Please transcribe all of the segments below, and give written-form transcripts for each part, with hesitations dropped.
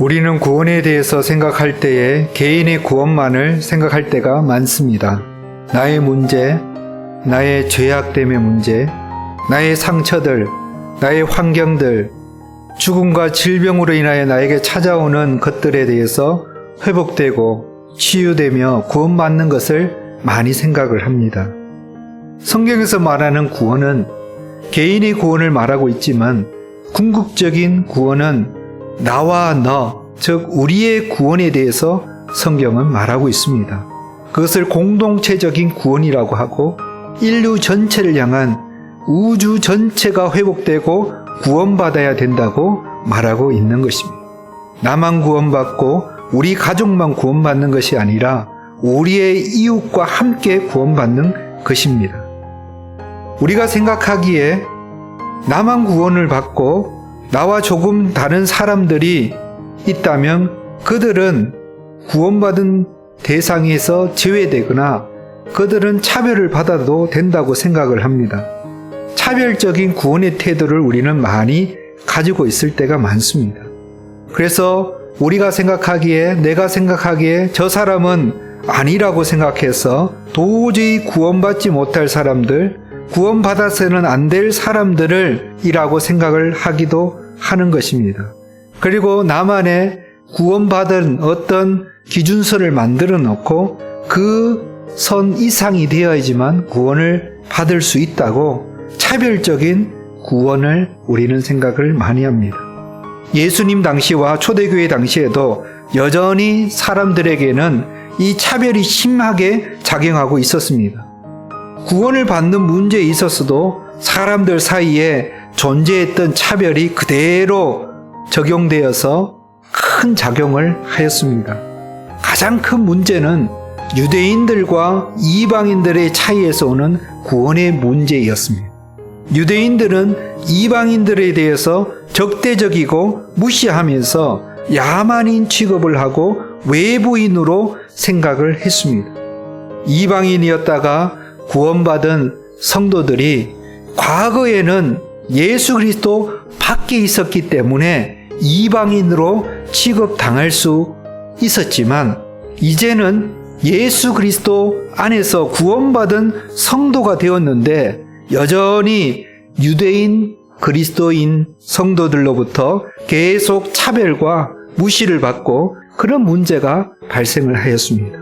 우리는 구원에 대해서 생각할 때에 개인의 구원만을 생각할 때가 많습니다. 나의 문제, 나의 죄악됨의 문제, 나의 상처들, 나의 환경들, 죽음과 질병으로 인하여 나에게 찾아오는 것들에 대해서 회복되고 치유되며 구원받는 것을 많이 생각을 합니다. 성경에서 말하는 구원은 개인의 구원을 말하고 있지만 궁극적인 구원은 나와 너, 즉 우리의 구원에 대해서 성경은 말하고 있습니다. 그것을 공동체적인 구원이라고 하고 인류 전체를 향한 우주 전체가 회복되고 구원받아야 된다고 말하고 있는 것입니다. 나만 구원받고 우리 가족만 구원받는 것이 아니라 우리의 이웃과 함께 구원받는 것입니다. 우리가 생각하기에 나만 구원을 받고 나와 조금 다른 사람들이 있다면 그들은 구원받은 대상에서 제외되거나 그들은 차별을 받아도 된다고 생각을 합니다. 차별적인 구원의 태도를 우리는 많이 가지고 있을 때가 많습니다. 그래서 우리가 생각하기에, 내가 생각하기에 저 사람은 아니라고 생각해서 도저히 구원받지 못할 사람들, 구원받아서는 안 될 사람들을 이라고 생각을 하기도 하는 것입니다. 그리고 나만의 구원받은 어떤 기준선을 만들어 놓고 그 선 이상이 되어야지만 구원을 받을 수 있다고 차별적인 구원을 우리는 생각을 많이 합니다. 예수님 당시와 초대교회 당시에도 여전히 사람들에게는 이 차별이 심하게 작용하고 있었습니다. 구원을 받는 문제에 있어서도 사람들 사이에 존재했던 차별이 그대로 적용되어서 큰 작용을 하였습니다. 가장 큰 문제는 유대인들과 이방인들의 차이에서 오는 구원의 문제였습니다. 유대인들은 이방인들에 대해서 적대적이고 무시하면서 야만인 취급을 하고 외부인으로 생각을 했습니다. 이방인이었다가 구원받은 성도들이 과거에는 예수 그리스도 밖에 있었기 때문에 이방인으로 취급당할 수 있었지만 이제는 예수 그리스도 안에서 구원받은 성도가 되었는데 여전히 유대인, 그리스도인 성도들로부터 계속 차별과 무시를 받고 그런 문제가 발생을 하였습니다.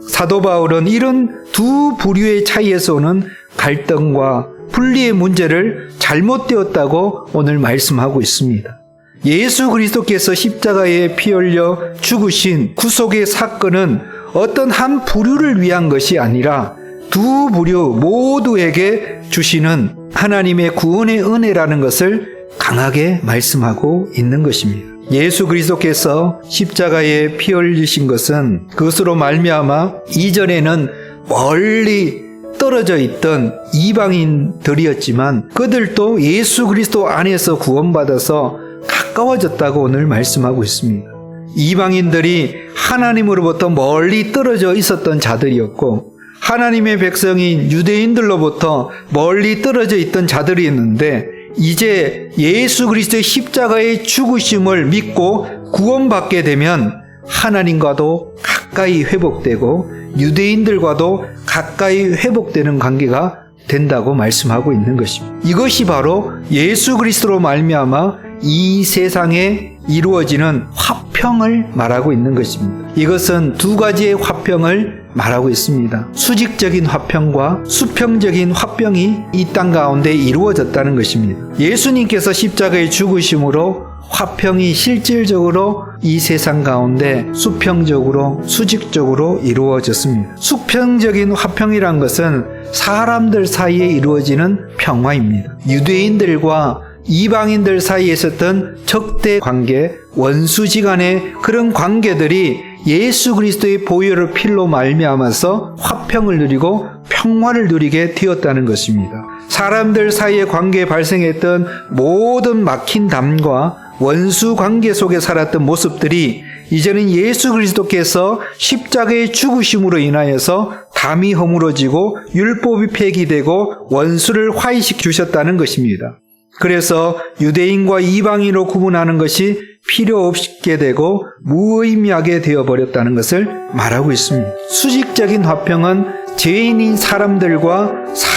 사도 바울은 이런 두 부류의 차이에서 오는 갈등과 분리의 문제를 잘못되었다고 오늘 말씀하고 있습니다. 예수 그리스도께서 십자가에 피 흘려 죽으신 구속의 사건은 어떤 한 부류를 위한 것이 아니라 두 부류 모두에게 주시는 하나님의 구원의 은혜라는 것을 강하게 말씀하고 있는 것입니다. 예수 그리스도께서 십자가에 피 흘리신 것은 그것으로 말미암아 이전에는 멀리 떨어져 있던 이방인들이었지만 그들도 예수 그리스도 안에서 구원받아서 가까워졌다고 오늘 말씀하고 있습니다. 이방인들이 하나님으로부터 멀리 떨어져 있었던 자들이었고 하나님의 백성인 유대인들로부터 멀리 떨어져 있던 자들이었는데 이제 예수 그리스도의 십자가의 죽으심을 믿고 구원받게 되면 하나님과도 가까이 회복되고 유대인들과도 가까이 회복되는 관계가 된다고 말씀하고 있는 것입니다. 이것이 바로 예수 그리스도로 말미암아 이 세상에 이루어지는 화평을 말하고 있는 것입니다. 이것은 두 가지의 화평을 말하고 있습니다. 수직적인 화평과 수평적인 화평이 이 땅 가운데 이루어졌다는 것입니다. 예수님께서 십자가에 죽으심으로 화평이 실질적으로 이 세상 가운데 수평적으로 수직적으로 이루어졌습니다. 수평적인 화평이란 것은 사람들 사이에 이루어지는 평화입니다. 유대인들과 이방인들 사이에 있었던 적대 관계, 원수지간의 그런 관계들이 예수 그리스도의 보혈의 피로 말미암아서 화평을 누리고 평화를 누리게 되었다는 것입니다. 사람들 사이의 관계에 발생했던 모든 막힌 담과 원수 관계 속에 살았던 모습들이 이제는 예수 그리스도께서 십자가의 죽으심으로 인하여서 담이 허물어지고 율법이 폐기되고 원수를 화해시켜 주셨다는 것입니다. 그래서 유대인과 이방인으로 구분하는 것이 필요 없게 되고 무의미하게 되어버렸다는 것을 말하고 있습니다. 수직적인 화평은 죄인인 사람들과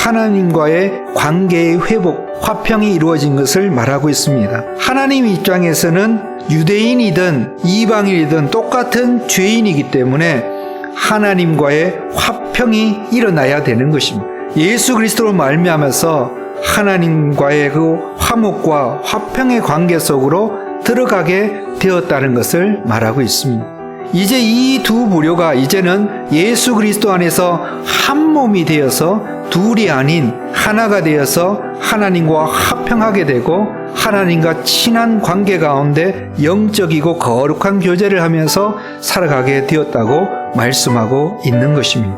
하나님과의 관계의 회복, 화평이 이루어진 것을 말하고 있습니다. 하나님 입장에서는 유대인이든 이방인이든 똑같은 죄인이기 때문에 하나님과의 화평이 일어나야 되는 것입니다. 예수 그리스도로 말미암아서 하나님과의 그 화목과 화평의 관계 속으로 들어가게 되었다는 것을 말하고 있습니다. 이제 이 두 부류가 이제는 예수 그리스도 안에서 한 몸이 되어서 둘이 아닌 하나가 되어서 하나님과 화평하게 되고 하나님과 친한 관계 가운데 영적이고 거룩한 교제를 하면서 살아가게 되었다고 말씀하고 있는 것입니다.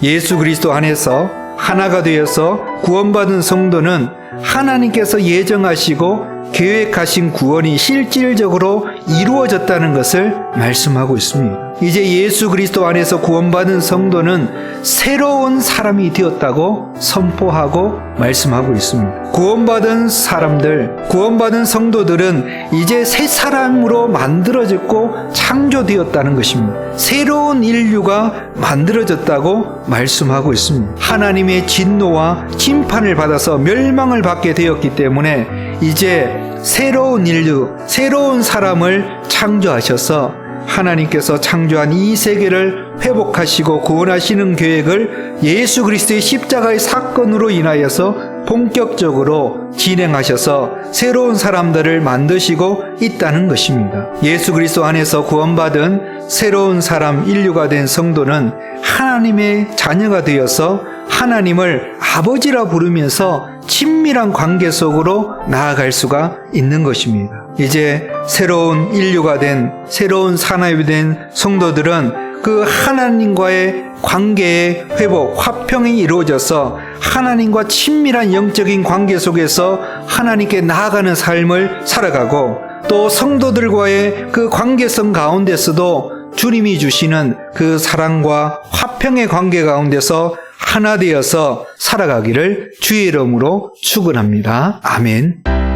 예수 그리스도 안에서 하나가 되어서 구원받은 성도는 하나님께서 예정하시고 계획하신 구원이 실질적으로 이루어졌다는 것을 말씀하고 있습니다. 이제 예수 그리스도 안에서 구원받은 성도는 새로운 사람이 되었다고 선포하고 말씀하고 있습니다. 구원받은 사람들, 구원받은 성도들은 이제 새 사람으로 만들어졌고 창조되었다는 것입니다. 새로운 인류가 만들어졌다고 말씀하고 있습니다. 하나님의 진노와 심판을 받아서 멸망을 받게 되었기 때문에 이제 새로운 인류, 새로운 사람을 창조하셔서 하나님께서 창조한 이 세계를 회복하시고 구원하시는 계획을 예수 그리스도의 십자가의 사건으로 인하여서 본격적으로 진행하셔서 새로운 사람들을 만드시고 있다는 것입니다. 예수 그리스도 안에서 구원받은 새로운 사람, 인류가 된 성도는 하나님의 자녀가 되어서 하나님을 아버지라 부르면서 친밀한 관계 속으로 나아갈 수가 있는 것입니다. 이제 새로운 인류가 된, 새로운 사람이 된 성도들은 그 하나님과의 관계의 회복, 화평이 이루어져서 하나님과 친밀한 영적인 관계 속에서 하나님께 나아가는 삶을 살아가고 또 성도들과의 그 관계성 가운데서도 주님이 주시는 그 사랑과 화평의 관계 가운데서 하나 되어서 살아가기를 주의 이름으로 축원합니다. 아멘.